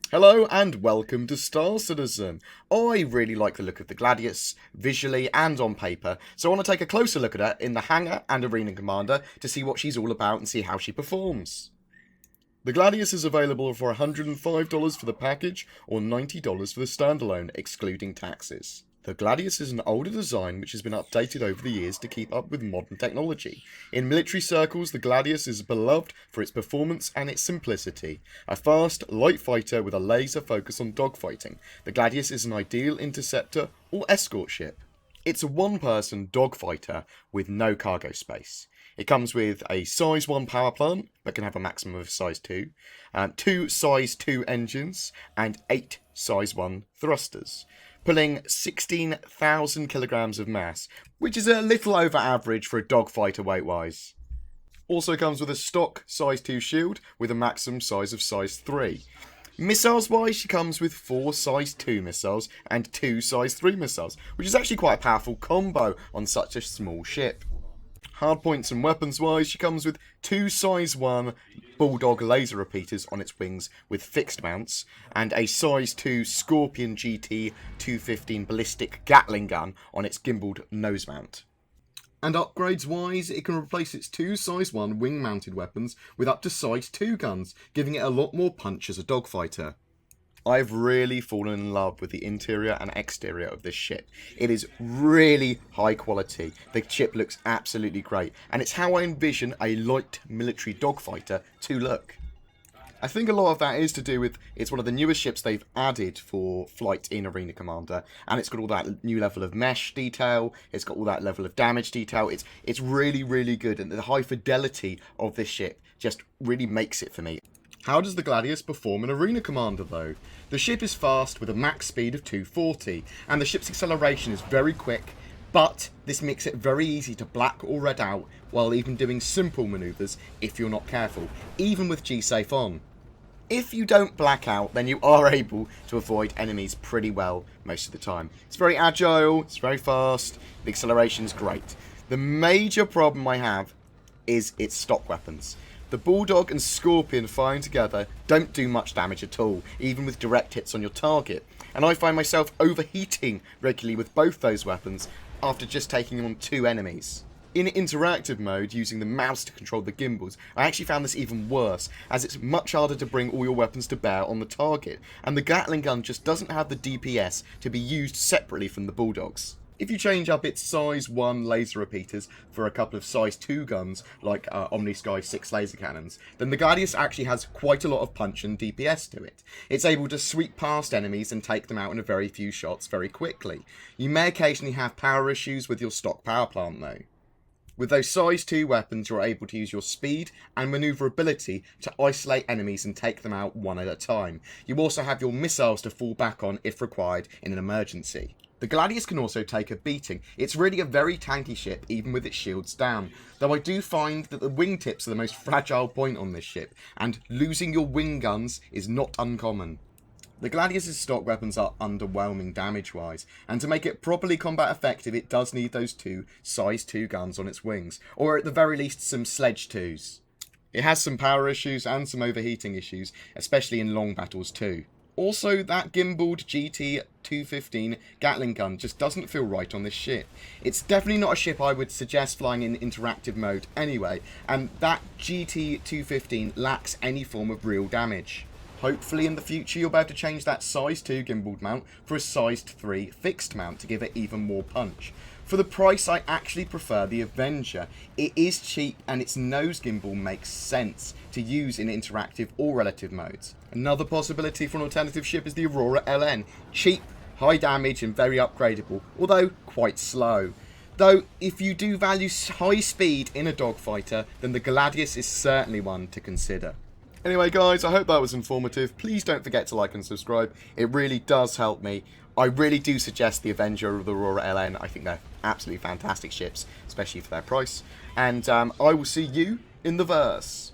Hello and welcome to starcitizen. I really like the look of the Gladius, visually and on paper, so I want to take a closer look at her in the hangar and arena commander to see what she's all about and see how she performs. The Gladius is available for $105 for the package or $90 for the standalone, excluding taxes. The Gladius is an older design which has been updated over the years to keep up with modern technology. In military circles, the Gladius is beloved for its performance and its simplicity. A fast, light fighter with a laser focus on dogfighting, the Gladius is an ideal interceptor or escort ship. It's a one-person dogfighter with no cargo space. It comes with a size 1 power plant, but can have a maximum of size 2, 2 size 2 engines, and 8 size 1 thrusters, pulling 16,000 kilograms of mass, which is a little over average for a dogfighter weight-wise. Also comes with a stock size 2 shield with a maximum size of size 3. Missiles-wise, she comes with 4 size 2 missiles and 2 size 3 missiles, which is actually quite a powerful combo on such a small ship. Hardpoints and weapons-wise, she comes with 2 size 1 Bulldog laser repeaters on its wings with fixed mounts, and a size 2 Scorpion GT 215 Ballistic Gatling gun on its gimbaled nose mount. And upgrades-wise, it can replace its 2 size 1 wing-mounted weapons with up to size 2 guns, giving it a lot more punch as a dogfighter. I've really fallen in love with the interior and exterior of this ship. It is really high quality. The ship looks absolutely great, and it's how I envision a light military dogfighter to look. I think a lot of that is to do with it's one of the newest ships they've added for flight in Arena Commander, and it's got all that new level of mesh detail, it's got all that level of damage detail. It's really, really good, and the high fidelity of this ship just really makes it for me. How does the Gladius perform in Arena Commander though? The ship is fast with a max speed of 240, and the ship's acceleration is very quick, but this makes it very easy to black or red out while even doing simple manoeuvres if you're not careful, even with G-Safe on. If you don't black out, then you are able to avoid enemies pretty well most of the time. It's very agile, it's very fast, the acceleration is great. The major problem I have is its stock weapons. The Bulldog and Scorpion firing together don't do much damage at all, even with direct hits on your target, and I find myself overheating regularly with both those weapons after just taking on 2 enemies. In interactive mode, using the mouse to control the gimbals, I actually found this even worse, as it's much harder to bring all your weapons to bear on the target, and the Gatling gun just doesn't have the DPS to be used separately from the Bulldogs. If you change up its size 1 laser repeaters for a couple of size 2 guns, like Omnisky 6 laser cannons, then the Gladius actually has quite a lot of punch and DPS to it. It's able to sweep past enemies and take them out in a very few shots very quickly. You may occasionally have power issues with your stock power plant though. With those size 2 weapons, you're able to use your speed and maneuverability to isolate enemies and take them out one at a time. You also have your missiles to fall back on if required in an emergency. The Gladius can also take a beating. It's really a very tanky ship, even with its shields down, though I do find that the wingtips are the most fragile point on this ship, and losing your wing guns is not uncommon. The Gladius's stock weapons are underwhelming damage-wise, and to make it properly combat effective, it does need those 2 size 2 guns on its wings, or at the very least some sledge 2s. It has some power issues and some overheating issues, especially in long battles too. Also, that gimbaled GT 215 Gatling gun just doesn't feel right on this ship. It's definitely not a ship I would suggest flying in interactive mode anyway, and that GT 215 lacks any form of real damage. Hopefully in the future you'll be able to change that size 2 gimbaled mount for a size 3 fixed mount to give it even more punch. For the price, I actually prefer the Avenger. It is cheap and its nose gimbal makes sense to use in interactive or relative modes. Another possibility for an alternative ship is the Aurora LN. Cheap, high damage and very upgradable, although quite slow. Though, if you do value high speed in a dogfighter, then the Gladius is certainly one to consider. Anyway guys, I hope that was informative. Please don't forget to like and subscribe. It really does help me. I really do suggest the Avenger or the Aurora LN. I think they're absolutely fantastic ships, especially for their price. And I will see you in the verse.